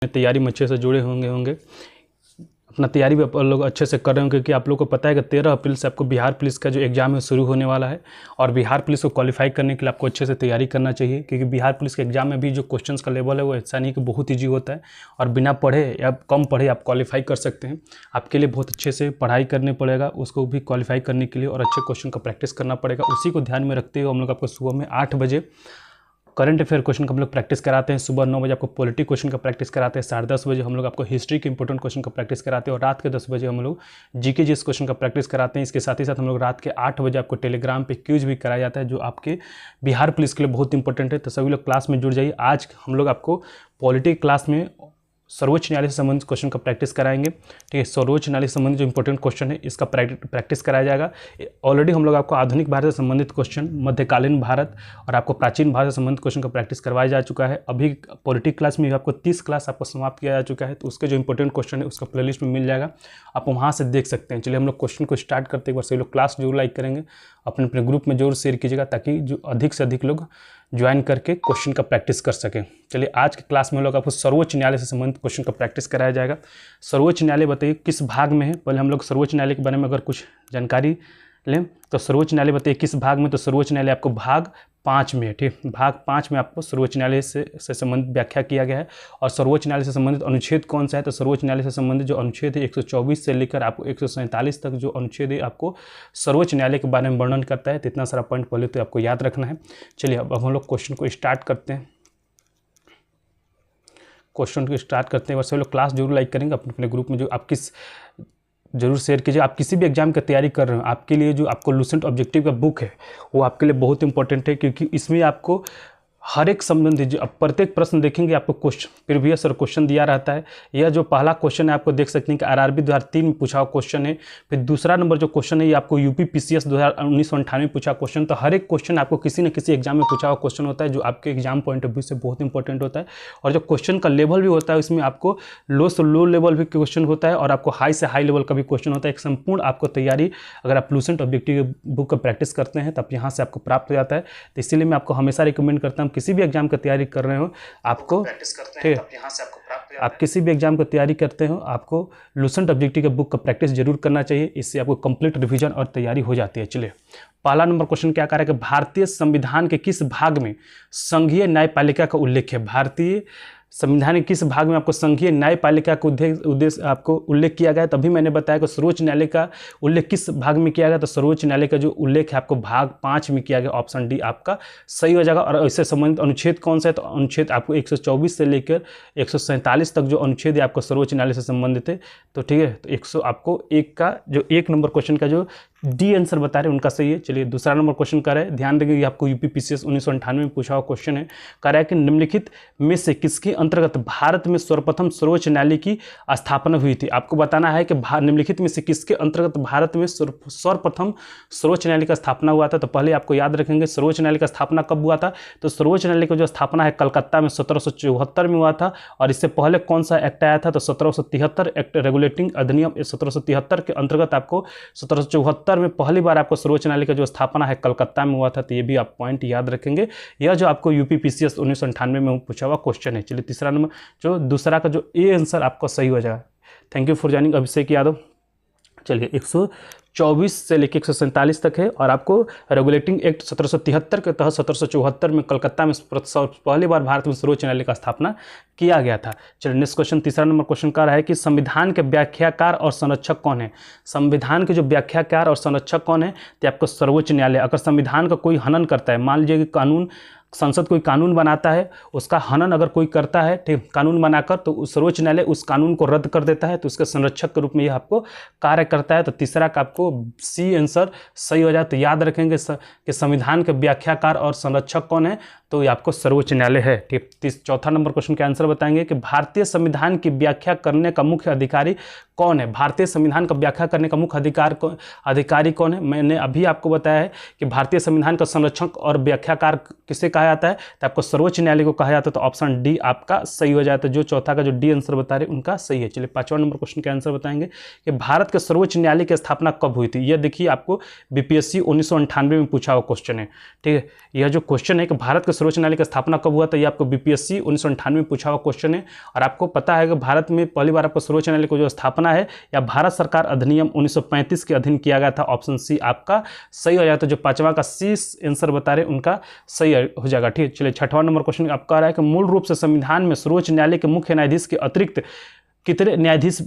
तैयारी में अच्छे से जुड़े होंगे अपना तैयारी भी आप लोग अच्छे से कर रहे होंगे, क्योंकि आप लोग को पता है कि 13 अप्रैल से आपको बिहार पुलिस का जो एग्ज़ाम है शुरू होने वाला है। और बिहार पुलिस को क्वालिफाई करने के लिए आपको अच्छे से तैयारी करना चाहिए, क्योंकि बिहार पुलिस के एग्ज़ाम में भी जो क्वेश्चंस का लेवल है वो ऐसा नहीं कि बहुत ईजी होता है और बिना पढ़े या कम पढ़े आप क्वालिफाई कर सकते हैं। आपके लिए बहुत अच्छे से पढ़ाई करनी पड़ेगा, उसको भी क्वालिफाई करने के लिए, और अच्छे क्वेश्चन का प्रैक्टिस करना पड़ेगा। उसी को ध्यान में रखते हुए हम लोग आपको सुबह में 8 बजे करंट अफेयर क्वेश्चन का हम लोग प्रैक्टिस कराते हैं, सुबह 9 बजे आपको पॉलिटी क्वेश्चन का प्रैक्टिस कराते हैं, 10:30 बजे हम लोग आपको हिस्ट्री के इंपॉर्टेंट क्वेश्चन का प्रैक्टिस कराते हैं, और रात के 10 बजे हम लोग जीके जीएस क्वेश्चन का प्रैक्टिस कराते हैं। इसके साथ ही साथ हम लोग रात के 8 बजे आपको टेलीग्राम पे क्यूज भी कराया जाता है, जो आपके बिहार पुलिस के लिए बहुत इंपॉर्टेंट है। तो सभी लोग क्लास में जुड़ जाइए। आज हम लोग आपको पॉलिटी क्लास में सर्वोच्च न्यायालय से संबंधित क्वेश्चन का प्रैक्टिस कराएंगे। ठीक है, सर्वोच्च न्यायालय से संबंधित जो इंपॉर्टेंट क्वेश्चन है इसका प्रैक्टिस कराया जाएगा। ऑलरेडी हम लोग आपको आधुनिक भारत से संबंधित क्वेश्चन, मध्यकालीन भारत और आपको प्राचीन भारत से संबंधित क्वेश्चन का प्रैक्टिस करवाया जा चुका है। अभी पॉलिटिक क्लास में भी आपको 30 क्लास आपको समाप्त किया जा चुका है, तो उसके जो इंपॉर्टेंट क्वेश्चन है उसका प्लेलिस्ट में मिल जाएगा, आप वहाँ से देख सकते हैं। चलिए हम लोग क्वेश्चन को स्टार्ट करते हैं। एक बार सभी लोग क्लास जरूर लाइक करेंगे, अपने अपने ग्रुप में जरूर शेयर कीजिएगा, ताकि जो अधिक से अधिक लोग ज्वाइन करके क्वेश्चन का प्रैक्टिस कर सकें। चलिए आज के क्लास में हम लोग आपको सर्वोच्च न्यायालय से संबंधित क्वेश्चन का प्रैक्टिस कराया जाएगा। सर्वोच्च न्यायालय बताइए किस भाग में है। पहले हम लोग सर्वोच्च न्यायालय के बारे में अगर कुछ जानकारी लें तो सर्वोच्च न्यायालय बताइए किस भाग में। तो सर्वोच्च न्यायालय आपको भाग 5 में है। ठीक, भाग 5 में आपको सर्वोच्च न्यायालय से संबंधित व्याख्या किया गया है। और सर्वोच्च न्यायालय से संबंधित अनुच्छेद कौन सा है। तो सर्वोच्च न्यायालय से संबंधित जो अनुच्छेद है 124 से लेकर आपको 147 तक जो अनुच्छेद है आपको सर्वोच्च न्यायालय के बारे में वर्णन करता है। तो इतना सारा पॉइंट पहले तो आपको याद रखना है। चलिए अब हम लोग क्वेश्चन को स्टार्ट करते हैं। क्वेश्चन को स्टार्ट करते हैं। और सभी लोग क्लास जरूर लाइक करेंगे, अपने अपने ग्रुप में जो आप किस जरूर शेयर कीजिए। आप किसी भी एग्जाम की तैयारी कर रहे हो, आपके लिए जो आपको लुसेंट ऑब्जेक्टिव का बुक है वो आपके लिए बहुत इंपॉर्टेंट है, क्योंकि इसमें आपको हर एक संबंधित जो आप प्रत्येक प्रश्न देखेंगे आपको क्वेश्चन प्रीवियस और क्वेश्चन दिया रहता है। यह जो पहला क्वेश्चन है आपको देख सकते हैं कि आरआरबी 2003 में पूछा हुआ क्वेश्चन है। फिर दूसरा नंबर जो क्वेश्चन है ये आपको यूपी पीसीएस 1998 में पूछा क्वेश्चन। तो हर एक क्वेश्चन आपको किसी न किसी एग्जाम में पूछा हुआ क्वेश्चन होता है, जो आपके एग्जाम पॉइंट ऑफ व्यू से बहुत इंपॉर्टेंट होता है। और जो क्वेश्चन का लेवल भी होता है उसमें आपको लो से लो लेवल भी क्वेश्चन होता है, और आपको हाई से हाई लेवल का भी क्वेश्चन होता है। एक संपूर्ण आपको तैयारी अगर आप लुसेंट ऑब्जेक्टिव बुक का प्रैक्टिस करते हैं तब यहाँ से आपको प्राप्त हो जाता है। तो इसीलिए मैं आपको हमेशा रिकमेंड करता हूँ, किसी भी एग्जाम का तैयारी कर रहे हो आपको प्रैक्टिस करते हैं, तब यहाँ से आपको प्राप्त हो जाता है। आप किसी भी एग्जाम की तैयारी करते हो आपको लुसेंट ऑब्जेक्टिव के बुक का प्रैक्टिस जरूर करना चाहिए, इससे आपको कंप्लीट रिवीजन और तैयारी हो जाती है। चलिए पहला नंबर क्वेश्चन क्या कह रहा है कि भारतीय संविधान के किस भाग में संघीय न्यायपालिका का उल्लेख है। भारतीय संविधान के किस भाग में आपको संघीय न्यायपालिका का उद्देश्य आपको उल्लेख किया गया है। तभी मैंने बताया कि सर्वोच्च न्यायालय का उल्लेख किस भाग में किया गया। तो सर्वोच्च न्यायालय का जो उल्लेख है आपको भाग 5 में किया गया। ऑप्शन डी आपका सही हो जाएगा। और इससे संबंधित अनुच्छेद कौन सा है। तो अनुच्छेद आपको 124 से लेकर 147 तक जो अनुच्छेद है आपको सर्वोच्च न्यायालय से संबंधित है। तो ठीक है, तो 100 आपको एक का जो 1 नंबर क्वेश्चन का जो डी आंसर बता रहे हैं उनका सही है। चलिए दूसरा नंबर क्वेश्चन कर रहा है, ध्यान देंगे, ये आपको यूपी पीसीएस 1998 में पूछा हुआ क्वेश्चन है। कह रहा है कि निम्नलिखित में से किसके अंतर्गत भारत में सर्वप्रथम सर्वोच्च न्यायालय की स्थापना हुई थी। आपको बताना है कि निम्नलिखित में से किसके अंतर्गत भारत में सर्वप्रथम सर्वोच्च न्यायालय का स्थापना हुआ था। तो पहले आपको याद रखेंगे सर्वोच्च न्यायालय का स्थापना कब हुआ था। तो सर्वोच्च न्यायालय का जो स्थापना है कलकत्ता में 1774 में हुआ था। और इससे पहले कौन सा एक्ट आया था। तो 1773 एक्ट रेगुलेटिंग अधिनियम 1773 के अंतर्गत आपको 1774 में पहली बार आपको सर्वोच्च न्यायालय का जो स्थापना है कलकत्ता में हुआ था। तो ये भी आप पॉइंट याद रखेंगे, यह जो आपको यूपी पीसीएस 1998 में पूछा हुआ क्वेश्चन है। चलिए तीसरा नंबर जो दूसरा का जो ए आंसर आपका सही हो जाएगा। Thank you for joining Abhishek Yadav. चलिए 124 से लेकर 147 तक है। और आपको रेगुलेटिंग एक्ट 1773 के तहत 1774 में कलकत्ता में पहली बार भारत में सर्वोच्च न्यायालय का स्थापना किया गया था। चलिए नेक्स्ट क्वेश्चन, तीसरा नंबर क्वेश्चन का रहा है कि संविधान के व्याख्याकार और संरक्षक कौन है। संविधान के जो व्याख्याकार और संरक्षक कौन है। तो आपको सर्वोच्च न्यायालय। अगर संविधान का कोई हनन करता है, मान लीजिए कि कानून संसद कोई कानून बनाता है, उसका हनन अगर कोई करता है ठीक कानून बनाकर, तो सर्वोच्च न्यायालय उस कानून को रद्द कर देता है। तो उसके संरक्षक के रूप में यह आपको कार्य करता है। तो तीसरा का आपको सी आंसर सही हो जाए। तो याद रखेंगे कि संविधान के व्याख्याकार और संरक्षक कौन है। तो ये आपको सर्वोच्च न्यायालय है। ठीक, चौथा नंबर क्वेश्चन के आंसर बताएंगे कि भारतीय संविधान की व्याख्या करने का मुख्य अधिकारी कौन है। भारतीय संविधान का व्याख्या करने का मुख्य अधिकारी कौन है। मैंने अभी आपको बताया है कि भारतीय संविधान का संरक्षक और व्याख्याकार किसे कहा जाता है, तो आपको सर्वोच्च न्यायालय को कहा जाता है, तो ऑप्शन डी आपका सही हो जाता है। जो चौथा का जो डी आंसर बता रहे उनका सही है। चलिए 5वां नंबर क्वेश्चन का आंसर बताएंगे कि भारत के सर्वोच्च न्यायालय की स्थापना कब हुई थी। यह देखिए आपको बीपीएससी 1998 में पूछा हुआ क्वेश्चन है, ठीक है। यह जो क्वेश्चन है कि भारत के सर्वोच्च न्यायालय की स्थापना कब हुआ था, यह आपको बीपीएससी 1998 में पूछा हुआ क्वेश्चन है। और आपको पता है कि भारत में पहली बार आपको सर्वोच्च न्यायालय को जो स्थापना है या भारत सरकार अधिनियम 1935 के अधीन किया गया था। ऑप्शन सी आपका सही हो जाता है। जो 5वां का सी आंसर बता रहे उनका सही हो जाएगा, ठीक है। चलिए 6वां नंबर क्वेश्चन आपका आ रहा है कि मूल रूप से संविधान में सर्वोच्च न्यायालय के मुख्य न्यायाधीश के अतिरिक्त कितने न्यायाधीश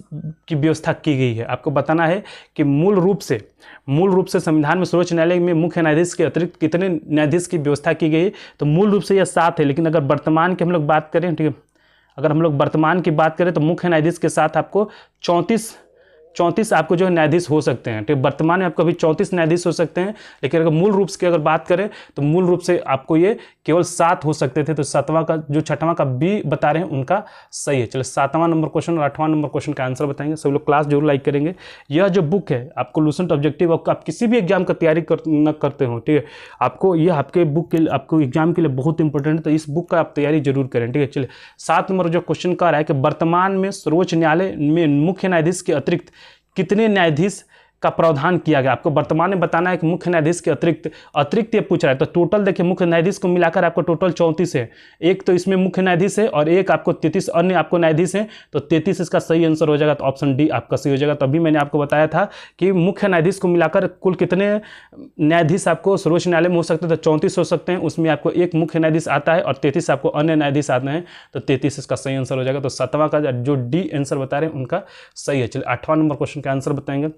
की व्यवस्था की गई है। आपको बताना है कि मूल रूप से संविधान में सर्वोच्च न्यायालय में मुख्य न्यायाधीश के अतिरिक्त कितने न्यायाधीश की व्यवस्था की गई है। तो मूल रूप से यह 7 है, लेकिन अगर वर्तमान की हम लोग बात करें, ठीक है, अगर हम लोग वर्तमान की बात करें तो मुख्य न्यायाधीश के साथ आपको 34 आपको जो है न्यायाधीश हो सकते हैं, ठीक है। वर्तमान में आपको अभी 34 न्यायाधीश हो सकते हैं, लेकिन अगर मूल रूप से अगर बात करें तो मूल रूप से आपको ये केवल 7 हो सकते थे। तो 7वां का जो 6वां का बी बता रहे हैं उनका सही है। चलिए 7वां नंबर क्वेश्चन और 8वां नंबर क्वेश्चन का आंसर बताएंगे। सब लोग क्लास जरूर लाइक करेंगे। यह जो बुक है आपको लूसेंट ऑब्जेक्टिव, आप किसी भी एग्जाम का तैयारी करते हो, ठीक है, आपको ये आपके बुक के आपको एग्जाम के लिए बहुत इंपॉर्टेंट है, तो इस बुक का आप तैयारी जरूर करें, ठीक है। चलिए 7 नंबर जो क्वेश्चन का रहा है कि वर्तमान में सर्वोच्च न्यायालय में मुख्य न्यायाधीश के अतिरिक्त कितने न्यायाधीश का प्रावधान किया गया। आपको वर्तमान में बताना है कि मुख्य न्यायाधीश के अतिरिक्त ये पूछ रहा है। तो टोटल देखिए मुख्य न्यायाधीश को मिलाकर आपको टोटल 34 है। एक तो इसमें मुख्य न्यायाधीश है और एक आपको 33 अन्य आपको न्यायाधीश है, तो 33 इसका सही आंसर हो जाएगा। तो ऑप्शन डी आपका सही हो जाएगा। तो अभी मैंने आपको बताया था कि मुख्य न्यायाधीश को मिलाकर कुल कितने न्यायाधीश आपको सर्वोच्च न्यायालय में हो सकते हैं, तो 34 हो सकते हैं। उसमें आपको एक मुख्य न्यायाधीश आता है और 33 आपको अन्य न्यायाधीश आते हैं, तो 33 इसका सही आंसर हो जाएगा। तो 7वां का जो डी आंसर बता रहे हैं उनका सही है। चलिए 8वां नंबर क्वेश्चन का आंसर बताएंगे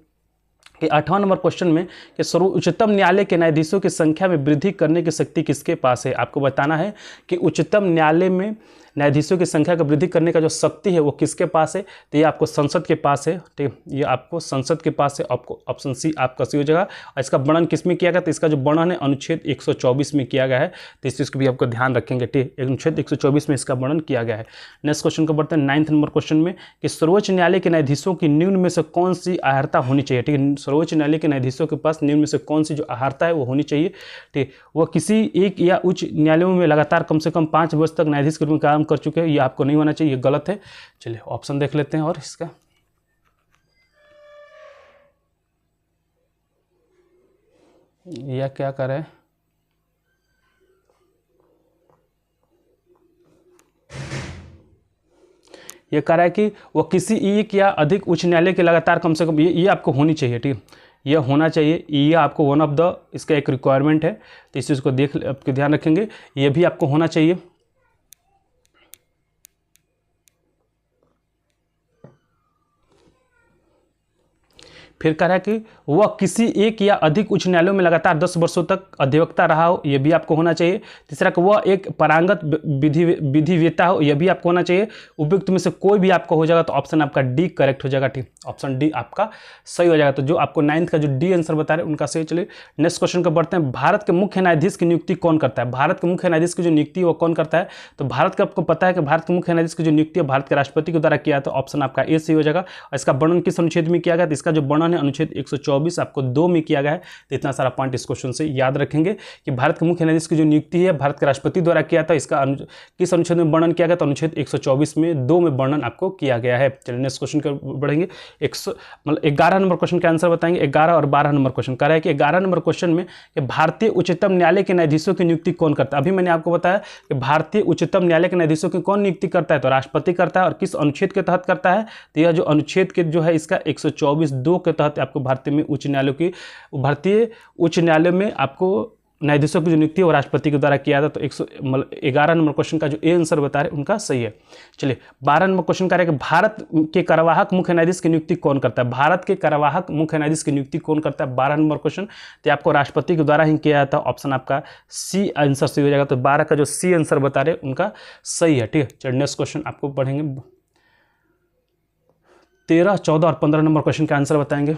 कि 8वां नंबर क्वेश्चन में कि उच्चतम न्यायालय के न्यायाधीशों की संख्या में वृद्धि करने की शक्ति किसके पास है। आपको बताना है कि उच्चतम न्यायालय में न्यायाधीशों की संख्या का वृद्धि करने का जो शक्ति है वो किसके पास है। तो ये आपको संसद के पास है, ठीक है, ये आपको संसद के पास है। आपको ऑप्शन सी आपका सही हो जाएगा। और इसका वर्णन किस में किया गया, तो इसका जो वर्णन है अनुच्छेद 124 में किया गया है, तो इस चीज़ को भी आपको ध्यान रखेंगे, ठीक है। अनुच्छेद 124 में इसका वर्णन किया गया है। नेक्स्ट क्वेश्चन को बढ़ते हैं 9th नंबर क्वेश्चन में कि सर्वोच्च न्यायालय के न्यायाधीशों की निम्न में से कौन सी अहर्ता होनी चाहिए, ठीक है। सर्वोच्च न्यायालय के न्यायाधीशों के पास निम्न में से कौन सी जो अहर्ता है वो होनी चाहिए, ठीक है। वह किसी एक या उच्च न्यायालयों में लगातार कम से कम 5 वर्ष तक न्यायाधीश के रूप में काम कर चुके हैं, ये आपको नहीं होना चाहिए, ये गलत है। चलिए ऑप्शन देख लेते हैं और इसका यह क्या कर रहा है, ये कह रहा है कि वह किसी एक या अधिक उच्च न्यायालय के लगातार कम से कम ये आपको होनी चाहिए, ठीक है, यह होना चाहिए। ये आपको वन ऑफ द इसका एक रिक्वायरमेंट है, तो इस चीज़ को आपके ध्यान रखेंगे, ये भी आपको होना चाहिए। फिर कह रहा है कि वह किसी एक या अधिक उच्च न्यायालयों में लगातार 10 वर्षों तक अधिवक्ता रहा हो, यह भी आपको होना चाहिए। तीसरा कि वह एक पारंगत विधिवेत्ता हो, यह भी आपको होना चाहिए। उपयुक्त में से कोई भी आपको हो जाएगा, तो ऑप्शन आपका डी करेक्ट हो जाएगा, ठीक, ऑप्शन डी आपका सही हो जाएगा। तो जो आपको 9th का जो डी आंसर बता रहे हैं उनका सही। चलिए नेक्स्ट क्वेश्चन को बढ़ते हैं। भारत के मुख्य न्यायाधीश की नियुक्ति कौन करता है। भारत के मुख्य न्यायाधीश की जो नियुक्ति है वो कौन करता है, तो भारत का आपको पता है कि भारत के मुख्य न्यायाधीश की जो नियुक्ति है भारत के राष्ट्रपति के द्वारा किया, तो ऑप्शन आपका ए सही हो जाएगा। और इसका वर्णन किस अनुच्छेद में किया गया, तो इसका जो वर्णन है अनुच्छेद 124 आपको 2 में किया गया है। तो इतना सारा पॉइंट इस क्वेश्चन से याद रखेंगे कि भारत के मुख्य न्यायाधीश की जो नियुक्ति है भारत के राष्ट्रपति द्वारा किया था, इसका किस अनुच्छेद में वर्णन किया गया, तो अनुच्छेद 124 में 2 में वर्णन आपको किया गया है। चलिए नेक्स्ट क्वेश्चन पर बढ़ेंगे। 11 नंबर क्वेश्चन का आंसर बताएंगे। 11 और 12 नंबर क्वेश्चन कह रहा है कि 11 नंबर क्वेश्चन में कि भारतीय उच्चतम न्यायालय के न्यायाधीशों की नियुक्ति कौन करता है। अभी मैंने आपको बताया कि भारतीय उच्चतम न्यायालय के न्यायाधीशों की कौन नियुक्ति करता है, तो राष्ट्रपति करता है। और किस अनुच्छेद के तहत करता है, तो यह जो अनुच्छेद के जो है इसका 124(2) के तहत आपको भारतीय उच्च न्यायालय में आपको न्यायाधीशों की जो नियुक्ति है वो राष्ट्रपति के द्वारा किया था। तो 11 नंबर क्वेश्चन का जो ए आंसर बता रहे उनका सही है। चलिए 12 नंबर क्वेश्चन कह रहे हैं कि भारत के कार्यवाहक मुख्य न्यायाधीश की नियुक्ति कौन करता है। भारत के कार्यवाहक मुख्य न्यायाधीश की नियुक्ति कौन करता है, 12 नंबर क्वेश्चन, तो आपको राष्ट्रपति के द्वारा ही किया जाता है। ऑप्शन आपका सी आंसर सही हो जाएगा। तो 12 का जो सी आंसर बता रहे उनका सही है, ठीक है। चलिए नेक्स्ट क्वेश्चन आपको पढ़ेंगे। 13, 14 और 15 नंबर क्वेश्चन का आंसर बताएंगे।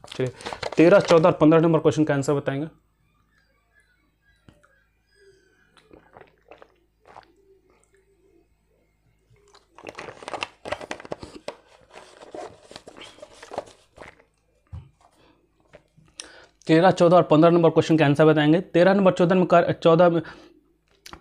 चलिए 13, 14 और 15 नंबर क्वेश्चन का आंसर बताएंगे। तेरह, 14 और 15 नंबर क्वेश्चन का आंसर बताएंगे। 13 नंबर 14 में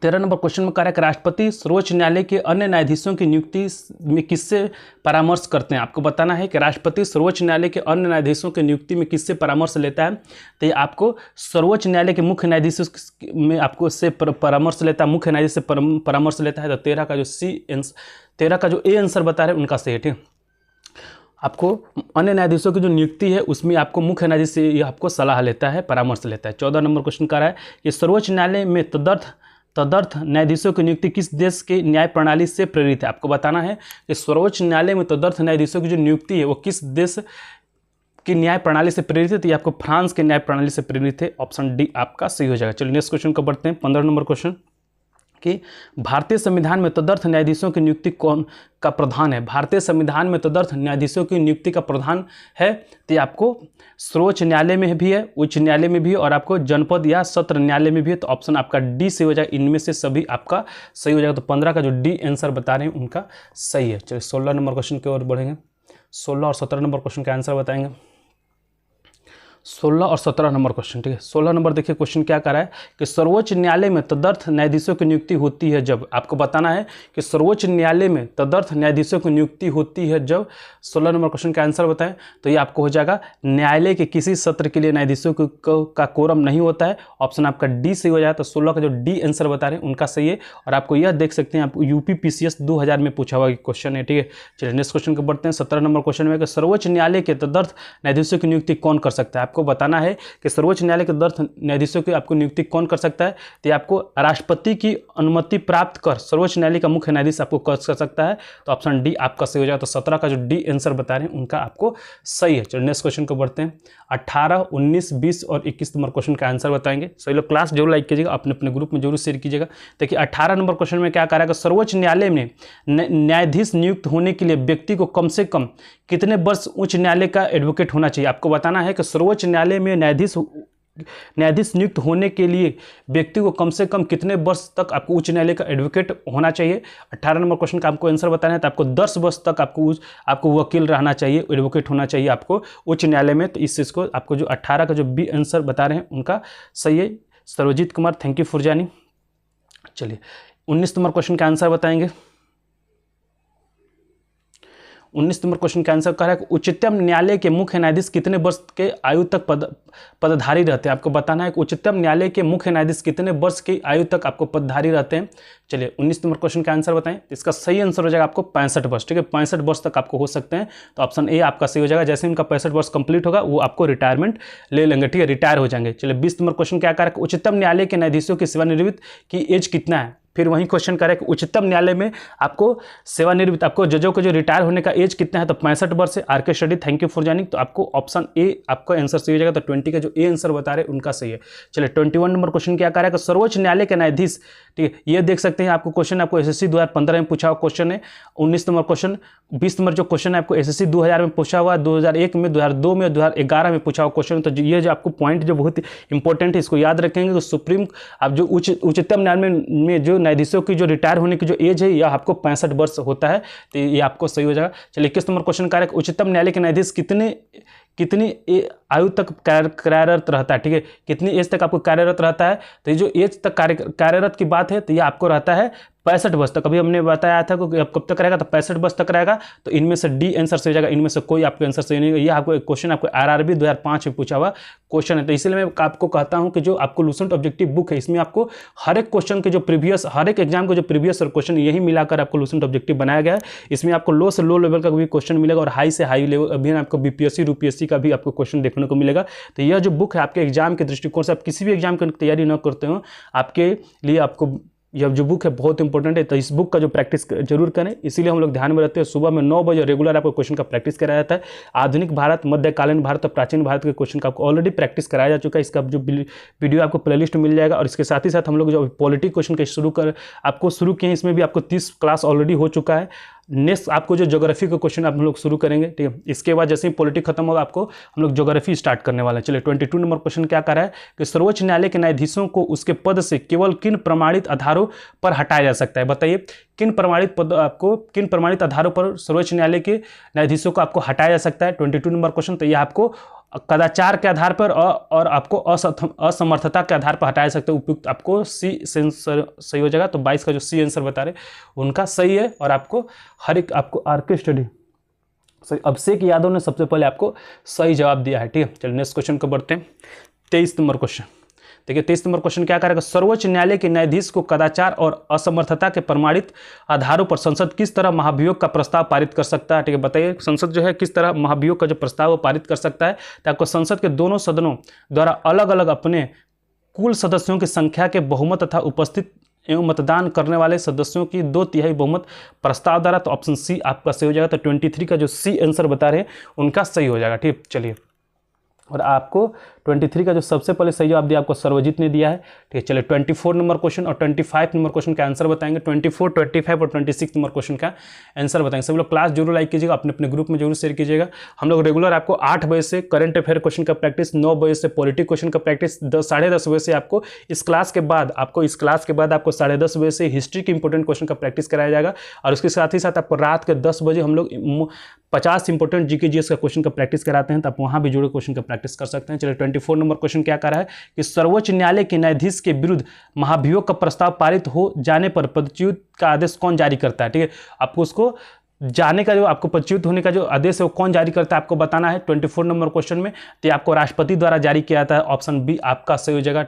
13 नंबर क्वेश्चन में कह रहा है कि राष्ट्रपति सर्वोच्च न्यायालय के अन्य न्यायाधीशों की नियुक्ति में किससे परामर्श करते हैं। आपको बताना है कि राष्ट्रपति सर्वोच्च न्यायालय के अन्य न्यायाधीशों की नियुक्ति में किससे परामर्श लेता है। तो ये आपको सर्वोच्च न्यायालय के मुख्य न्यायाधीशों में आपको से परामर्श लेता है, मुख्य न्यायाधीश से परामर्श लेता है। तो 13 का जो ए आंसर बता रहे हैं उनका सही है। ठीक है, आपको अन्य न्यायाधीशों की जो नियुक्ति है उसमें आपको मुख्य न्यायाधीश से ये आपको सलाह लेता है, परामर्श लेता है। 14 नंबर क्वेश्चन कह रहा है कि सर्वोच्च न्यायालय में तदर्थ न्यायाधीशों की नियुक्ति किस देश के न्याय प्रणाली से प्रेरित है। आपको बताना है कि सर्वोच्च न्यायालय में तदर्थ न्यायाधीशों की जो नियुक्ति है वो किस देश की न्याय प्रणाली से प्रेरित है। तो ये आपको फ्रांस के न्याय प्रणाली से प्रेरित है। ऑप्शन डी आपका सही हो जाएगा। चलिए नेक्स्ट क्वेश्चन को बढ़ते हैं। 15 नंबर क्वेश्चन कि भारतीय संविधान में तदर्थ न्यायाधीशों की नियुक्ति कौन का प्रधान है। भारतीय संविधान में तदर्थ न्यायाधीशों की नियुक्ति का प्रधान है। तो ये आपको सर्वोच्च न्यायालय में भी है, उच्च न्यायालय में भी है और आपको जनपद या सत्र न्यायालय में भी है। तो ऑप्शन आपका डी से हो जाएगा। इनमें से सभी आपका सही हो जाएगा। तो 15 का जो डी आंसर बता रहे हैं उनका सही है। चलिए 16 नंबर क्वेश्चन की ओर बढ़ेंगे। 16 और 17 नंबर क्वेश्चन का आंसर बताएंगे। 16 और 17 नंबर क्वेश्चन। ठीक है, 16 नंबर देखिए क्वेश्चन क्या कर रहा है कि सर्वोच्च न्यायालय में तदर्थ न्यायाधीशों की नियुक्ति होती है जब। आपको बताना है कि सर्वोच्च न्यायालय में तदर्थ न्यायाधीशों की नियुक्ति होती है जब। 16 नंबर क्वेश्चन का आंसर बताएं। तो ये आपको हो जाएगा न्यायालय के किसी सत्र के लिए न्यायाधीशों का कोरम नहीं होता है। ऑप्शन आपका डी सही हो जाएगा। तो 16 का जो डी आंसर बता रहे हैं उनका सही है। और आपको यह देख सकते हैं, आपको यूपीपीसीएस 2000 में पूछा हुआ क्वेश्चन है। ठीक है, चलिए नेक्स्ट क्वेश्चन को बढ़ते हैं। 17 नंबर क्वेश्चन में सर्वोच्च न्यायालय के तदर्थ न्यायाधीशों की नियुक्ति कौन कर सकता है। आपको बताना है कि सर्वोच्च न्यायालय के तदर्थ न्यायाधीशों की आपको नियुक्ति कौन कर सकता है। तो आपको राष्ट्रपति की अनुमति प्राप्त कर सर्वोच्च न्यायालय का मुख्य न्यायाधीश आपको कर सकता है। तो ऑप्शन डी आपका सही हो जाएगा। तो 17 का जो डी आंसर बता रहे हैं उनका आपको सही है। चलिए नेक्स्ट क्वेश्चन को बढ़ते हैं। 18, 19, 20 और 21 नंबर क्वेश्चन का आंसर बताएंगे। सभी लोग क्लास जरूर लाइक कीजिएगा, अपने अपने ग्रुप में जरूर शेयर कीजिएगा। देखिए 18 नंबर क्वेश्चन में क्या कह रहा है कि सर्वोच्च न्यायालय में न्यायाधीश नियुक्त होने के लिए व्यक्ति को कम से कम कितने वर्ष उच्च न्यायालय का एडवोकेट होना चाहिए। आपको बताना है कि सर्वोच्च न्यायालय में न्यायाधीश नियुक्त होने के लिए व्यक्ति को कम से कम कितने वर्ष तक आपको उच्च न्यायालय का एडवोकेट होना चाहिए। 18 नंबर क्वेश्चन का आपको आंसर बताना है। तो आपको 10 वर्ष तक आपको वकील रहना चाहिए, एडवोकेट होना चाहिए आपको उच्च न्यायालय में। तो इस चीज़ को आपको जो 18 का जो बी आंसर बता रहे हैं उनका सही है। Sarvjeet Kumar, thank you for joining. चलिए 19 नंबर क्वेश्चन का आंसर बताएंगे। 19 नंबर क्वेश्चन का आंसर कह रहा है कि उच्चतम न्यायालय के मुख्य न्यायाधीश कितने वर्ष के आयु तक पदधारी रहते हैं। आपको बताना है कि उच्चतम न्यायालय के मुख्य न्यायाधीश कितने वर्ष की आयु तक आपको पदधारी रहते हैं। चलिए 19 नंबर क्वेश्चन का आंसर बताएं। इसका सही आंसर हो जाएगा आपको 65 वर्ष। ठीक है, 65 वर्ष तक आपको हो सकते हैं। तो ऑप्शन ए आपका सही हो जाएगा। जैसे उनका 65 वर्ष कंप्लीट होगा वो आपको रिटायरमेंट ले लेंगे। ठीक है, रिटायर हो जाएंगे। चलिए 20 नंबर क्वेश्चन क्या कह रहा है कि उच्चतम न्यायालय के न्यायाधीशों की सेवानिवृत्त की एज कितना है। फिर वही क्वेश्चन कर रहा है कि उच्चतम न्यायालय में आपको सेवानिवृत्त आपको जजों को जो रिटायर होने का एज कितना है। तो 65 वर्ष है। RK study, thank you for joining. तो आपको ऑप्शन ए आपका आंसर सही हो जाएगा। तो 20 का जो ए आंसर बता रहे हैं उनका सही है। चलिए 21 नंबर क्वेश्चन क्या कह रहा है कि सर्वोच्च न्यायालय के न्यायाधीश। ठीक है, ये देख सकते हैं आपको क्वेश्चन आपको एसएससी 2015 में पूछा हुआ क्वेश्चन है। 19 नंबर क्वेश्चन। 20 नंबर जो क्वेश्चन है आपको एसएससी 2000 में पूछा हुआ, 2001 में, 2002 में, 2011 में पूछा हुआ क्वेश्चन। तो ये जो आपको पॉइंट जो बहुत इंपॉर्टेंट है इसको याद रखेंगे। तो सुप्रीम आप जो उच्चतम न्यायालय में जो न्यायाधीशों की जो रिटायर होने की जो एज है यह आपको 65 वर्ष होता है। तो ये आपको सही हो जाएगा। चलिए 21 नंबर क्वेश्चन कह रहा है कि उच्चतम न्यायालय के न्यायाधीश कितनी आयु तक कार्यरत रहता है। ठीक है, कितनी एज तक आपको कार्यरत रहता है। तो ये जो एज तक कार्यरत की बात है तो ये आपको रहता है 65 वर्ष तक। अभी हमने बताया था कि कब तक रहेगा, तो 65 वर्ष तक रहेगा। तो इनमें से डी आंसर सही हो जाएगा। इनमें से कोई आपको आंसर सही नहीं है। ये आपको एक क्वेश्चन आपको आरआरबी 2005 में पूछा हुआ क्वेश्चन है। तो इसलिए मैं आपको कहता हूं कि जो आपको लूसेंट ऑब्जेक्टिव बुक है इसमें आपको हर एक क्वेश्चन के जो प्रीवियस हर एक एग्जाम के जो प्रीवियस क्वेश्चन यही मिलाकर आपको लूसेंट ऑब्जेक्टिव बनाया गया है। इसमें आपको लो से लो लेवल का भी क्वेश्चन मिलेगा और हाई से हाई लेवल अभी आपको बीपीएससी यूपीएससी का भी आपको क्वेश्चन देखने को मिलेगा। तो यह जो बुक है आपके एग्जाम के दृष्टिकोण से आप किसी भी एग्जाम की तैयारी न करते हो आपके लिए आपको यह जो बुक है बहुत इंपॉर्टेंट है। तो इस बुक का जो प्रैक्टिस जरूर करें। इसीलिए हम लोग ध्यान में रखते हैं सुबह में 9 बजे रेगुलर आपको क्वेश्चन का प्रैक्टिस कराया जाता है। आधुनिक भारत, मध्यकालीन भारत और प्राचीन भारत के क्वेश्चन का आपको ऑलरेडी प्रैक्टिस कराया जा चुका है। इसका जो वीडियो आपको प्लेलिस्ट में मिल जाएगा। और इसके साथ ही साथ हम लोग जो पॉलिटी क्वेश्चन के शुरू किए हैं इसमें भी आपको 30 क्लास ऑलरेडी हो चुका है। नेक्स्ट आपको जो ज्योग्राफी का क्वेश्चन आप लोग शुरू करेंगे। ठीक है, इसके बाद जैसे ही पॉलिटी खत्म होगा आपको हम लोग ज्योग्राफी स्टार्ट करने वाले हैं। चलिए 22 नंबर क्वेश्चन क्या कर रहा है कि सर्वोच्च न्यायालय के न्यायाधीशों को उसके पद से केवल किन प्रमाणित आधारों पर हटाया जा सकता है। बताइए किन प्रमाणित आधारों पर सर्वोच्च न्यायालय के न्यायाधीशों को आपको हटाया जा सकता है। 22 नंबर क्वेश्चन। तो यह आपको कदाचार के आधार पर और आपको असमर्थता के आधार पर हटा सकते हो उपयुक्त, आपको सी आंसर सही हो जाएगा। तो 22 का जो सी आंसर बता रहे उनका सही है। और आपको हर एक आपको आरके स्टडी सही अभिषेक यादव ने सबसे पहले आपको सही जवाब दिया है। ठीक है, चलिए नेक्स्ट क्वेश्चन को बढ़ते हैं। 23 नंबर क्वेश्चन देखिए, 23 नंबर क्वेश्चन क्या करेगा, सर्वोच्च न्यायालय के न्यायाधीश को कदाचार और असमर्थता के प्रमाणित आधारों पर संसद किस तरह महाभियोग का प्रस्ताव पारित कर सकता है। ठीक है, बताइए संसद जो है किस तरह महाभियोग का जो प्रस्ताव वो पारित कर सकता है। तो आपको संसद के दोनों सदनों द्वारा अलग अलग अपने कुल सदस्यों की संख्या के बहुमत तथा उपस्थित एवं मतदान करने वाले सदस्यों की 2/3 बहुमत प्रस्ताव द्वारा। तो ऑप्शन सी आपका सही हो जाएगा। तो 23 का जो सी आंसर बता रहे हैं उनका सही हो जाएगा। ठीक, चलिए, और आपको 23 का जो सबसे पहले सही जवाब दिया आपको सर्वजीत ने दिया है। ठीक है, चलिए 24 नंबर क्वेश्चन और 25 नंबर क्वेश्चन का आंसर बताएंगे। 24, 25 और 26 नंबर क्वेश्चन का आंसर बताएंगे। सब लोग क्लास जरूर लाइक कीजिएगा, अपने अपने ग्रुप में जरूर शेयर कीजिएगा। हम लोग रेगुलर आपको 8 बजे से करंट अफेयर क्वेश्चन का प्रैक्टिस, 9 बजे से पॉलिटिक क्वेश्चन का प्रैक्टिस, 10:30 बजे से आपको इस क्लास के बाद आपको 10:30 बजे से हिस्ट्री के इंपॉर्टेंट क्वेश्चन का प्रैक्टिस कराया जाएगा। और उसके साथ ही साथ आपको रात के 10 बजे हम लोग 50 इंपॉर्टेंट जीके जीएस का क्वेश्चन का प्रैक्टिस कराते हैं। तो आप वहाँ भी जुड़े क्वेश्चन का प्रैक्टिस कर सकते हैं। चलिए 24 नंबर क्वेश्चन क्या कर रहा है कि सर्वोच्च न्यायालय के न्यायाधीश के विरुद्ध महाभियोग का प्रस्ताव पारित हो जाने पर पदच्युत का आदेश कौन जारी करता है। ठीक है, आपको उसको जाने का जो आपको पदच्युत होने का जो आदेश है वो कौन जारी करता है आपको बताना है 24 नंबर क्वेश्चन में। तो आपको राष्ट्रपति द्वारा जारी किया जाता है। ऑप्शन बी आपका सही हो जाएगा।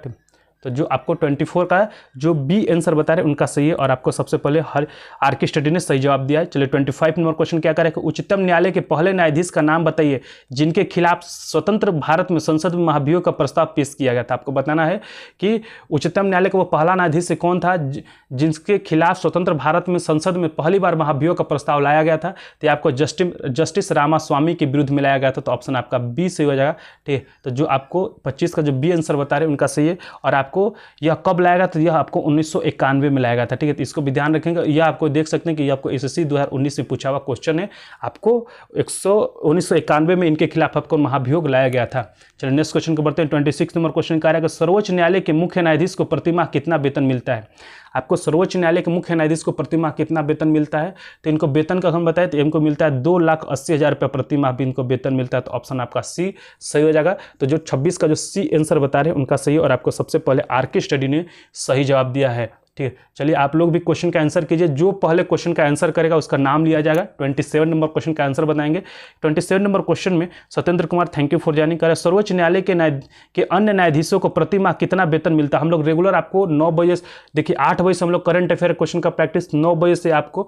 तो जो आपको 24 का जो बी आंसर बता रहे हैं उनका सही है। और आपको सबसे पहले हर आरके स्टडी ने सही जवाब दिया है। चलिए 25 नंबर क्वेश्चन क्या करें कि उच्चतम न्यायालय के पहले न्यायाधीश का नाम बताइए जिनके खिलाफ स्वतंत्र भारत में संसद में महाभियोग का प्रस्ताव पेश किया गया था। आपको बताना है कि उच्चतम न्यायालय का वो पहला न्यायाधीश कौन था जिसके खिलाफ स्वतंत्र भारत में संसद में पहली बार महाभियोग का प्रस्ताव लाया गया था। तो आपको जस्टिस रामास्वामी के विरुद्ध में लाया गया था। तो ऑप्शन आपका बी सही हो जाएगा। ठीक है, तो जो आपको 25 का जो बी आंसर बता रहे हैं उनका सही है। और आपको यह कब लाएगा, तो यह आपको 1991 में लाएगा था। ठीक है, तो इसको भी ध्यान रखेंगे। यह आपको देख सकते हैं कि यह आपको एसएससी 2019 में पूछा हुआ क्वेश्चन है। आपको 1991 में इनके खिलाफ आपको महाभियोग लाया गया था। चलिए नेक्स्ट क्वेश्चन को बढ़ते हैं। 26 नंबर क्वेश्चन क्या रहेगा, सर्वोच्च न्यायालय के मुख्य न्यायाधीश को प्रतिमाह कितना वेतन मिलता है। आपको सर्वोच्च न्यायालय के मुख्य न्यायाधीश को प्रतिमाह कितना वेतन मिलता है। तो इनको वेतन का हम बताएं तो इनको मिलता है 2,80,000 रुपये प्रतिमाह भी इनको वेतन मिलता है। तो ऑप्शन आपका सी सही हो जाएगा। तो जो 26 का जो सी आंसर बता रहे हैं उनका सही है। और आपको सबसे पहले आरके स्टडी ने सही जवाब दिया है। ठीक है, चलिए आप लोग भी क्वेश्चन का आंसर कीजिए। जो पहले क्वेश्चन का आंसर करेगा उसका नाम लिया जाएगा। 27 नंबर क्वेश्चन का आंसर बताएंगे। 27 नंबर क्वेश्चन में Satyendra Kumar thank you for joining करें। सर्वोच्च न्यायालय के अन्य न्यायाधीशों को प्रतिमाह कितना वेतन मिलता है। हम लोग रेगुलर आपको 9 बजे देखिए 8 बजे से हम लोग करंट अफेयर क्वेश्चन का प्रैक्टिस, 9 बजे से आपको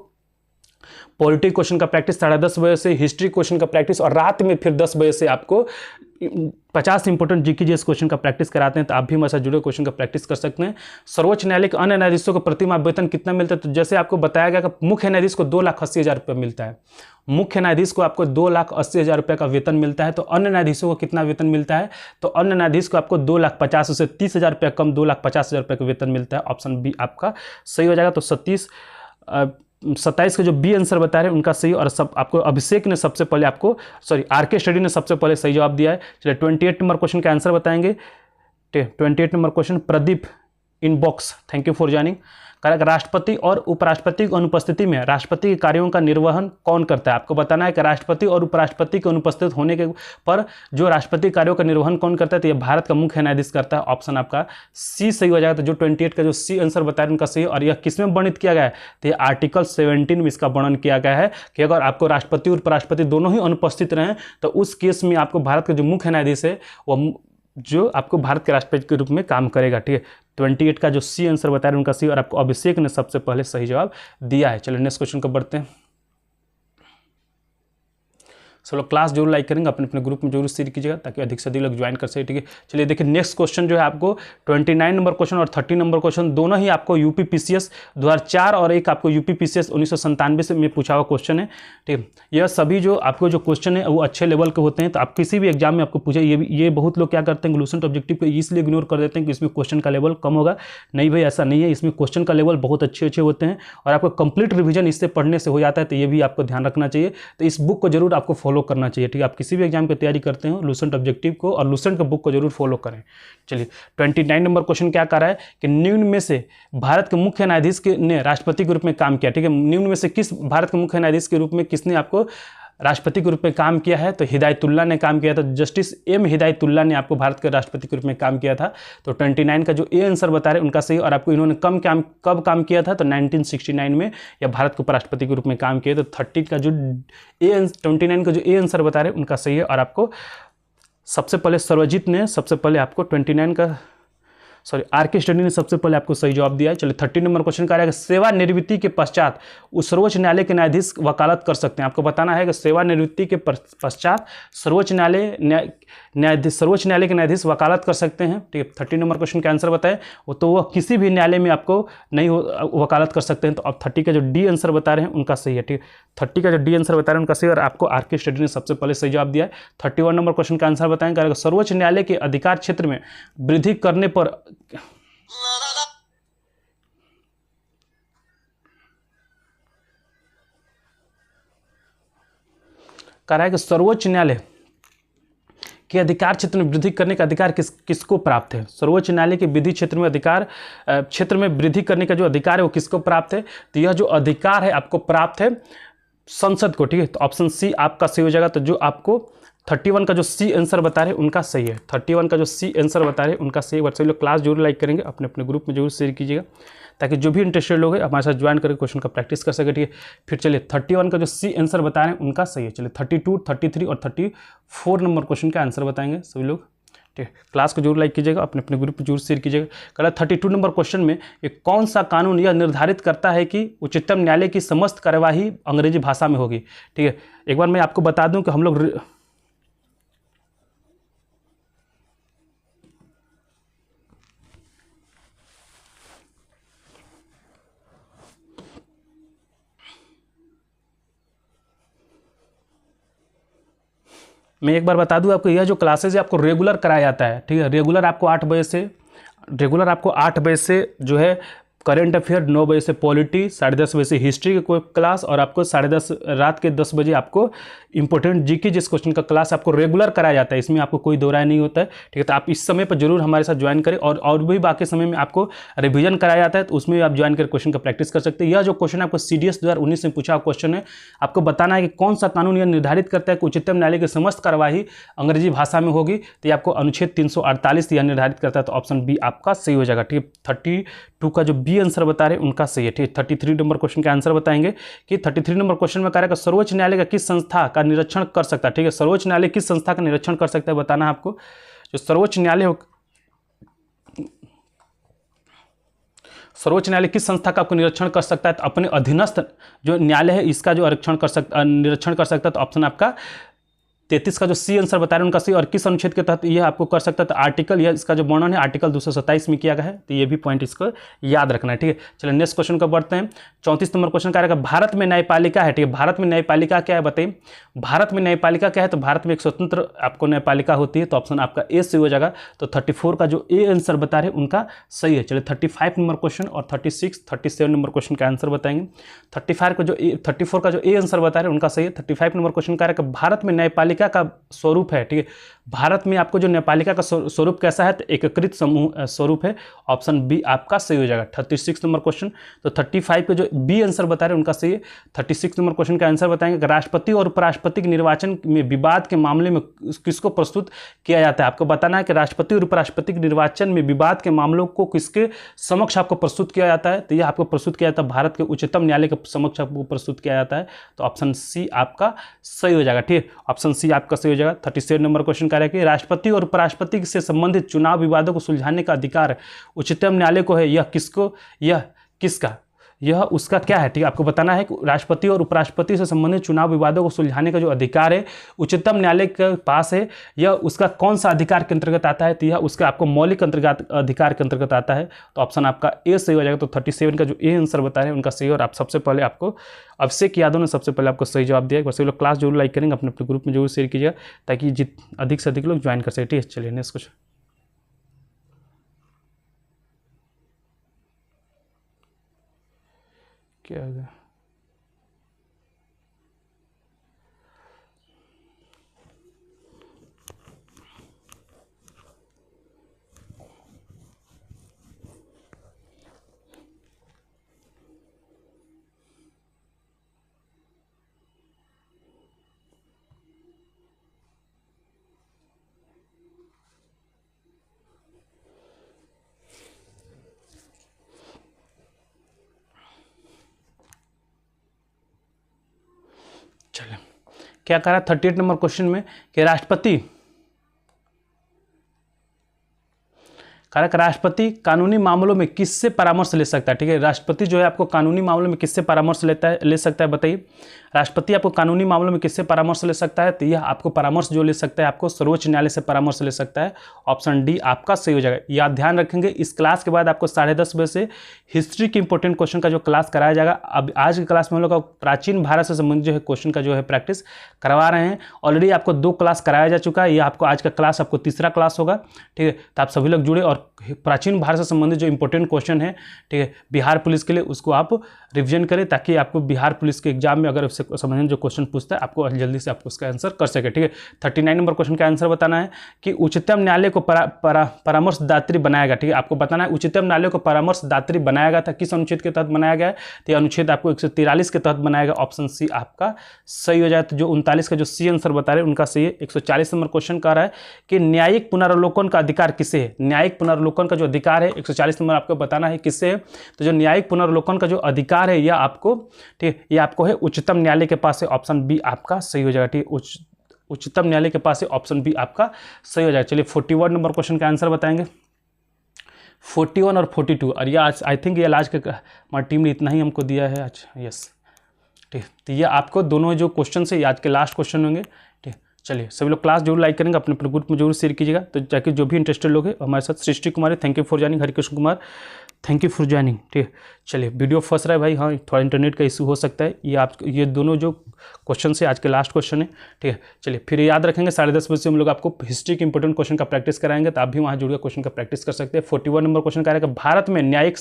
पॉलिटिक क्वेश्चन का प्रैक्टिस, 10:30 बजे से हिस्ट्री क्वेश्चन का प्रैक्टिस और रात में फिर 10 बजे से आपको 50 इंपॉर्टेंट जीके जीएस क्वेश्चन का प्रैक्टिस कराते हैं। तो आप भी हमारे साथ जुड़े क्वेश्चन का प्रैक्टिस कर सकते हैं। सर्वोच्च न्यायालय के अन्य न्यायाधीशों को प्रतिमाह वेतन कितना मिलता है। तो जैसे आपको बताया गया कि मुख्य न्यायाधीश को 2,80,000 रुपये मिलता है। मुख्य न्यायाधीश को आपको 2,80,000 रुपये का वेतन मिलता है। तो अन्य न्यायाधीशों को कितना वेतन मिलता है। तो अन्य न्यायाधीश को आपको 2,50,000 से 30,000 रुपये कम 2,50,000 रुपये का वेतन मिलता है। ऑप्शन बी आपका सही हो जाएगा। तो 27 का जो बी आंसर बता रहे हैं उनका सही। और सब आपको अभिषेक ने सबसे पहले आपको आरके स्टडी ने सबसे पहले सही जवाब दिया है। चलिए 28 नंबर क्वेश्चन का आंसर बताएंगे। 28 number question Pradeep inbox thank you for joining. राष्ट्रपति और उपराष्ट्रपति की अनुपस्थिति में राष्ट्रपति के कार्यों का निर्वहन कौन करता है। आपको बताना है कि राष्ट्रपति और उपराष्ट्रपति के अनुपस्थित होने के पर जो राष्ट्रपति कार्यों का निर्वहन कौन करता है। तो यह भारत का मुख्य न्यायाधीश करता है। ऑप्शन आपका सी सही हो जाएगा। तो जो 28 का जो सी आंसर बताया उनका सही। और यह किसमें वर्णित किया गया है। तो यह आर्टिकल 17 में इसका वर्णन किया गया है कि अगर आपको राष्ट्रपति और उपराष्ट्रपति दोनों ही अनुपस्थित रहें तो उस केस में आपको भारत का जो मुख्य न्यायाधीश है वो जो आपको भारत के राष्ट्रपति के रूप में काम करेगा। ठीक है, 28 का जो सी आंसर बता रहे हैं उनका सी। और आपको अभिषेक ने सबसे पहले सही जवाब दिया है। चलिए नेक्स्ट क्वेश्चन को बढ़ते हैं। सब लोग क्लास जरूर लाइक करेंगे, अपने अपने ग्रुप में जरूर शेयर कीजिएगा ताकि अधिक से अधिक लोग ज्वाइन कर सके। ठीक है, चलिए देखिए नेक्स्ट क्वेश्चन जो है आपको 29 नंबर क्वेश्चन और 30 नंबर क्वेश्चन दोनों ही आपको यूपी पीसीएस 2004 और एक आपको यूपी पीसीएस 1997 से में पूछा हुआ क्वेश्चन है। ठीक है, यह सभी जो आपको जो क्वेश्चन है वो अच्छे लेवल के होते हैं। तो आप किसी भी एग्जाम में आपको पूछे ये बहुत लोग क्या करते हैं लूसेंट ऑब्जेक्टिव को इसलिए इग्नोर कर देते हैं कि इसमें क्वेश्चन का लेवल कम होगा। नहीं भाई, ऐसा नहीं है। इसमें क्वेश्चन का लेवल बहुत अच्छे होते हैं और आपको कंप्लीट रिविजन इससे पढ़ने से हो जाता है। तो ये भी आपको ध्यान रखना चाहिए। तो इस बुक को जरूर आपको फॉलो करना चाहिए। ठीक है, आप किसी भी एग्जाम की तैयारी करते हो लूसेंट ऑब्जेक्टिव को और लूसेंट का बुक को जरूर फॉलो करें। चलिए 29 नंबर क्वेश्चन क्या कर रहा है कि निम्न में से भारत के मुख्य न्यायाधीश ने राष्ट्रपति के रूप में काम किया। ठीक है, निम्न में से किस भारत के मुख्य न्यायाधीश के रूप में किसने आपको राष्ट्रपति के रूप में काम किया है, तो हिदायतुल्लाह ने काम किया था, जस्टिस एम हिदायतुल्लाह ने आपको भारत के राष्ट्रपति के रूप में काम किया था। तो 29 का जो ए आंसर बता रहे हैं उनका सही। और आपको इन्होंने कब काम किया था, तो 1969 में या भारत के उपराष्ट्रपति के रूप में काम किया। तो 29 का जो ए आंसर बता रहे हैं उनका सही है। और आपको सबसे पहले सर्वजीत ने सबसे पहले आपको 29 का आर.के. स्टडी ने सबसे पहले आपको सही जवाब दिया है। चलिए 30 नंबर क्वेश्चन का रहेगा, सेवानिवृत्ति के पश्चात उस सर्वोच्च न्यायालय के न्यायाधीश वकालत कर सकते हैं। आपको बताना है कि सेवानिवृत्ति के पश्चात सर्वोच्च न्यायालय के न्यायाधीश वकालत कर सकते हैं। ठीक है, 30 नंबर क्वेश्चन का आंसर बताएं। तो वह किसी भी न्यायालय में आपको नहीं वकालत कर सकते हैं। तो अब 30 का जो डी आंसर बता रहे हैं उनका सही है। ठीक है, 30 का जो डी आंसर बता रहे हैं उनका सही। और आपको आर.के. स्टडी ने सबसे पहले सही जवाब दिया है। 31 नंबर क्वेश्चन का आंसर बताएं। सर्वोच्च न्यायालय के अधिकार क्षेत्र में वृद्धि करने पर कह रहा है कि सर्वोच्च न्यायालय के अधिकार क्षेत्र में वृद्धि करने का अधिकार किसको प्राप्त है। सर्वोच्च न्यायालय के विधि क्षेत्र में क्षेत्र में वृद्धि करने का जो अधिकार है वो किसको प्राप्त है। तो यह जो अधिकार है आपको प्राप्त है संसद को। ठीक है, तो ऑप्शन सी आपका सही हो जाएगा। तो जो आपको 31 का जो सी आंसर बता रहे हैं उनका सही है। 31 का जो सी आंसर बता रहे हैं उनका सही है। सभी लोग क्लास जरूर लाइक करेंगे, अपने अपने ग्रुप में जरूर शेयर कीजिएगा, ताकि जो भी इंटरेस्टेड लोग हैं हमारे साथ ज्वाइन करके क्वेश्चन का प्रैक्टिस कर सके। ठीक है, फिर चलिए 31 का जो सी आंसर बता रहे हैं उनका सही है। चलिए 32, 33 और 34 नंबर क्वेश्चन का आंसर बताएंगे सभी लोग। ठीक है, क्लास को जरूर लाइक कीजिएगा, अपने अपने ग्रुप में जरूर शेयर कीजिएगा। कल 32 नंबर क्वेश्चन में कौन सा कानून यह निर्धारित करता है कि उच्चतम न्यायालय की समस्त कार्यवाही अंग्रेजी भाषा में होगी। ठीक है, एक बार मैं आपको बता दूं कि हम लोग मैं एक बार बता दूं आपको, यह जो क्लासेज है आपको रेगुलर कराया जाता है। ठीक है, रेगुलर आपको 8 बजे से जो है करंट अफेयर, 9 बजे से पॉलिटी, 10:30 बजे से हिस्ट्री की कोई क्लास, और आपको 10:30 रात के 10 बजे आपको इंपॉर्टेंट जीके जिस क्वेश्चन का क्लास आपको रेगुलर कराया जाता है। इसमें आपको कोई दो राय नहीं होता है। ठीक है, तो आप इस समय पर जरूर हमारे साथ ज्वाइन करें। और भी बाकी समय में आपको रिवीजन कराया जाता है, तो उसमें भी आप ज्वाइन कर क्वेश्चन का प्रैक्टिस कर सकते हैं। यह जो क्वेश्चन आपको CDS 2019 में पूछा क्वेश्चन है, आपको बताना है कि कौन सा कानून यह निर्धारित करता है कि उच्चतम न्यायालय की समस्त कार्यवाही अंग्रेजी भाषा में होगी। तो ये आपको अनुच्छेद 348 यह निर्धारित करता है। तो ऑप्शन बी आपका सही हो जाएगा। ठीक है, 32 का जो बी आंसर बता रहे हैं उनका सही है। ठीक है, 33 नंबर क्वेश्चन का आंसर बताएंगे कि 33 नंबर क्वेश्चन में कह रहा है सर्वोच्च न्यायालय का किस संस्था का निरीक्षण कर सकता है। ठीक है, सर्वोच्च न्यायालय किस संस्था का निरीक्षण कर सकता है बताना है आपको। जो सर्वोच्च न्यायालय किस संस्था का आपको निरीक्षण कर सकता है, तो अपने अधीनस्थ जो न्यायालय है इसका जो निरीक्षण कर सकता है। तो ऑप्शन आपका 33 का जो सी आंसर बता रहे हैं उनका सी। और किस अनुच्छेद के तहत ये आपको कर सकता है, तो आर्टिकल, यह इसका जो वर्णन है आर्टिकल 227 में किया गया है। तो ये भी पॉइंट इसको याद रखना है। ठीक है, चलिए नेक्स्ट क्वेश्चन का बढ़ते हैं। 34 नंबर क्वेश्चन क्या रहेगा, भारत में न्यायपालिका है। ठीक है, भारत में न्यायपालिका क्या है बताइए। भारत में न्यायपालिका क्या है, तो भारत में एक स्वतंत्र आपको न्यायपालिका होती है। तो ऑप्शन आपका ए सही हो जाएगा। तो 34 का जो ए आंसर बता रहे हैं उनका सही है। चलिए 35 नंबर क्वेश्चन और 36, 37 नंबर क्वेश्चन का आंसर बताएंगे। 34 का जो ए आंसर बता रहे हैं उनका सही है। 35 नंबर क्वेश्चन क्या रहेगा, भारत में न्यायपालिका का स्वरूप है। ठीक है, भारत में आपको जो न्यायपालिका का स्वरूप कैसा है, तो एकीकृत समूह स्वरूप है। ऑप्शन बी आपका सही हो जाएगा। 36 नंबर क्वेश्चन, तो 35 के जो बी आंसर बता रहे हैं उनका सही है। 36 नंबर क्वेश्चन का आंसर बताएंगे, राष्ट्रपति और उपराष्ट्रपति के निर्वाचन में विवाद के मामले में किसको प्रस्तुत किया जाता है। आपको बताना है कि राष्ट्रपति और उपराष्ट्रपति के निर्वाचन में विवाद के मामलों को किसके समक्ष आपको प्रस्तुत किया जाता है। तो यह आपको प्रस्तुत किया जाता है भारत के उच्चतम न्यायालय के समक्ष आपको प्रस्तुत किया जाता है। तो ऑप्शन सी आपका सही हो जाएगा। ठीक है, ऑप्शन सी आपका सही हो जाएगा। 37 नंबर क्वेश्चन कह रहा है कि राष्ट्रपति और उपराष्ट्रपति से संबंधित चुनाव विवादों को सुलझाने का अधिकार उच्चतम न्यायालय को है। यह किसका, यह उसका क्या है। ठीक है, आपको बताना है कि राष्ट्रपति और उपराष्ट्रपति से संबंधित चुनाव विवादों को सुलझाने का जो अधिकार है उच्चतम न्यायालय के पास है, यह उसका कौन सा अधिकार के अंतर्गत आता है। तो यह उसका आपको मौलिक अधिकार के अंतर्गत आता है। तो ऑप्शन आपका ए सही हो जाएगा। तो 37 का जो ए आंसर बता रहे हैं उनका सही। और आप सबसे पहले आपको अभिषेक यादव ने सबसे पहले आपको सही जवाब दिया। वैसे लोग क्लास जरूर लाइक करेंगे, अपने अपने ग्रुप में जरूर शेयर कीजिएगा, ताकि अधिक से अधिक लोग ज्वाइन कर सके। ठीक है, चलिए नेक्स्ट क्वेश्चन क्या होगा। चलिए क्या कह रहा है 38 नंबर क्वेश्चन में कि राष्ट्रपति कानूनी मामलों में किससे परामर्श ले सकता है। ठीक है, राष्ट्रपति जो है आपको कानूनी मामलों में किससे परामर्श ले सकता है बताइए। राष्ट्रपति आपको कानूनी मामलों में किससे परामर्श ले सकता है, तो यह आपको परामर्श जो ले सकता है आपको सर्वोच्च न्यायालय से परामर्श ले सकता है। ऑप्शन डी आपका सही हो जाएगा। याद ध्यान रखेंगे इस क्लास के बाद आपको 10:30 बजे से हिस्ट्री के इंपॉर्टेंट क्वेश्चन का जो क्लास कराया जाएगा। अब आज की क्लास में हम लोग का प्राचीन भारत से संबंधित जो है क्वेश्चन का जो है प्रैक्टिस करवा रहे हैं। ऑलरेडी आपको 2 क्लास कराया जा चुका है, ये आपको आज का क्लास आपको तीसरा क्लास होगा। ठीक है, तो आप सभी लोग जुड़े और प्राचीन भारत से संबंधित जो इंपॉर्टेंट क्वेश्चन है, ठीक है, बिहार पुलिस के लिए उसको आप रिवीजन करें ताकि आपको बिहार पुलिस के एग्जाम में अगर उससे संबंधित जो क्वेश्चन पूछता है आपको जल्दी से आपको उसका आंसर कर सके। ठीक है, 39 नंबर क्वेश्चन का आंसर बताना है कि उच्चतम न्यायालय को परामर्शदात्री बनाया गया। ठीक है, आपको बताना है उच्चतम न्यायालय को परामर्शदात्री बनाया गया था, किस अनुच्छेद के तहत बनाया गया है, तो अनुच्छेद आपको 143 के तहत बनाया गया। ऑप्शन सी आपका सही हो जाए। तो जो 39 का जो सी आंसर बता रहे हैं उनका सही है। 140 नंबर क्वेश्चन कह रहा है कि न्यायिक पुनरावलोकन का अधिकार किसे है। न्यायिक पुनरावलोकन का जो अधिकार है 140 नंबर आपको बताना है किससे है। तो जो न्यायिक पुनरावलोकन का जो अधिकार है यह आपको, ठीक है, ये आपको है उच्चतम न्यायालय के पास है। ऑप्शन बी आपका सही हो जाएगा। ठीक है, उच्चतम न्यायालय के पास है। ऑप्शन बी आपका सही हो जाएगा। चलिए 41 नंबर क्वेश्चन का आंसर बताएंगे। 41 और 42 और ये आज आई थिंक ये आज के हमारी टीम ने इतना ही हमको दिया है आज। यस, ठीक, तो ये आपको दोनों जो क्वेश्चन है आज के लास्ट क्वेश्चन होंगे। ठीक, चलिए सभी लोग क्लास जरूर लाइक करेंगे, अपने ग्रुप में जरूर शेयर कीजिएगा। तो जाके जो भी इंटरेस्टेड लोग हैं हमारे साथ। Srishti Kumari thank you for joining, Harikrishna Kumar thank you for joining. ठीक है, चलिए वीडियो फंस रहा है भाई, हाँ थोड़ा इंटरनेट का इशू हो सकता है। ये दोनों जो क्वेश्चन है आज के लास्ट क्वेश्चन है। ठीक है, चलिए फिर याद रखेंगे 10:30 बजे से हम लोग आपको हिस्ट्री के इंपॉर्टेंट क्वेश्चन का प्रैक्टिस कराएंगे, तो आप भी वहाँ जुड़कर क्वेश्चन का प्रैक्टिस कर सकते हैं। 41 नंबर क्वेश्चन कह रहा है कि भारत में न्यायिक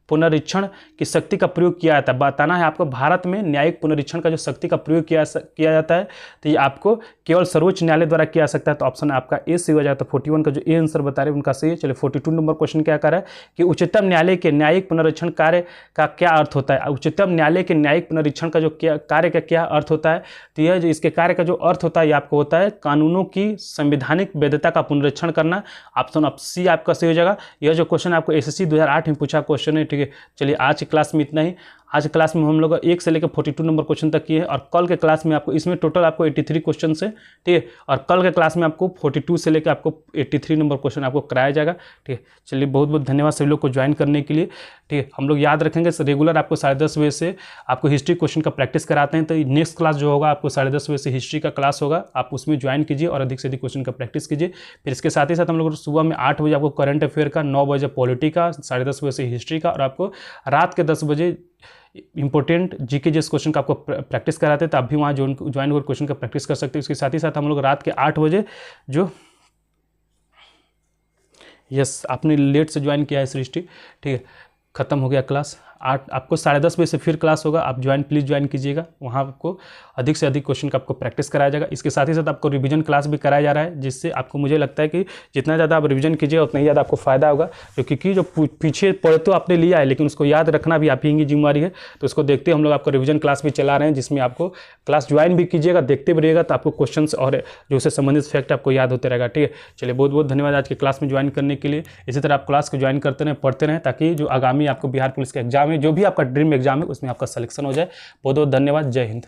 पुनरीक्षण की शक्ति का प्रयोग किया जाता है। बताना है आपको भारत में न्यायिक पुनरीक्षण का जो शक्ति का प्रयोग किया जाता है, तो ये आपको केवल सर्वोच्च न्यायालय द्वारा किया जा सकता है। तो ऑप्शन आपका ए सही हो जाता है। 41 का जो ए आंसर बता रहे हैं उनका सही है। चलिए 42 नंबर क्वेश्चन क्या कर रहा है कि उच्चतम न्यायालय के न्यायिक पुनरीक्षण कार्य का क्या अर्थ होता है। उच्चतम न्यायालय के न्यायिक पुनरीक्षण का जो कार्य का क्या अर्थ होता है, तो यह जो इसके कार्य का जो अर्थ होता है ये आपको होता है कानूनों की संवैधानिक वैधता का पुनरीक्षण करना। ऑप्शन सी आपका सही हो जाएगा। यह जो क्वेश्चन आपको एसएससी 2008 में पूछा क्वेश्चन है। ठीक है, चलिए आज की क्लास में इतना ही। आज की क्लास में हम लोग 1 से लेकर 42 नंबर क्वेश्चन तक किए हैं और कल के क्लास में आपको इसमें टोटल आपको 83 क्वेश्चन है। ठीक है, और कल के क्लास में आपको 42 से लेकर आपको 83 नंबर क्वेश्चन आपको कराया जाएगा। ठीक है, चलिए बहुत बहुत धन्यवाद सभी लोग को ज्वाइन करने के लिए। ठीक है, हम लोग याद रखेंगे रेगुलर आपको 10:30 बजे से आपको हिस्ट्री क्वेश्चन का प्रैक्टिस कराते हैं। तो नेक्स्ट क्लास जो होगा आपको 10:30 बजे से हिस्ट्री का क्लास होगा, आप उसमें ज्वाइन कीजिए और अधिक से अधिक क्वेश्चन का प्रैक्टिस कीजिए। फिर इसके साथ ही साथ हम लोग सुबह में 8 बजे आपको करंट अफेयर का, 9 बजे पॉलिटी का, 10:30 बजे से हिस्ट्री का और आपको रात के 10 बजे इंपॉर्टेंट जीके जिस क्वेश्चन का आपको प्रैक्टिस कराते हैं, तो आप भी वहाँ ज्वाइन होकर क्वेश्चन का प्रैक्टिस कर सकते हैं। उसके साथ ही साथ हम लोग रात के 8 बजे जो यस आपने लेट से ज्वाइन किया है सृष्टि, ठीक है, ख़त्म हो गया क्लास। आपको 10:30 बजे से फिर क्लास होगा, आप प्लीज़ ज्वाइन कीजिएगा। वहाँ आपको अधिक से अधिक क्वेश्चन का आपको प्रैक्टिस कराया जाएगा। इसके साथ ही साथ आपको रिवीजन क्लास भी कराया जा रहा है, जिससे आपको मुझे लगता है कि जितना ज़्यादा आप रिवीजन कीजिएगा उतना ही ज़्यादा आपको फ़ायदा होगा। क्योंकि जो पीछे पढ़े तो आपने लिया है लेकिन उसको याद रखना भी आप ही की जिम्मेवारी है। तो उसको देखते हम लोग आपको रिवीजन क्लास भी चला रहे हैं, जिसमें आपको क्लास ज्वाइन भी कीजिएगा, देखते भी रहिएगा, तो आपको क्वेश्चन और जो उससे संबंधित फैक्ट आपको याद होते रहेगा। ठीक है, चलिए बहुत बहुत धन्यवाद आज के क्लास में ज्वाइन करने के लिए। इसी तरह आप क्लास को ज्वाइन करते रहें, पढ़ते रहें, ताकि जो आगामी आपको बिहार पुलिस का एग्जाम है, जो भी आपका ड्रीम एग्जाम है, उसमें आपका सिलेक्शन हो जाए। बहुत बहुत धन्यवाद। जय हिंद।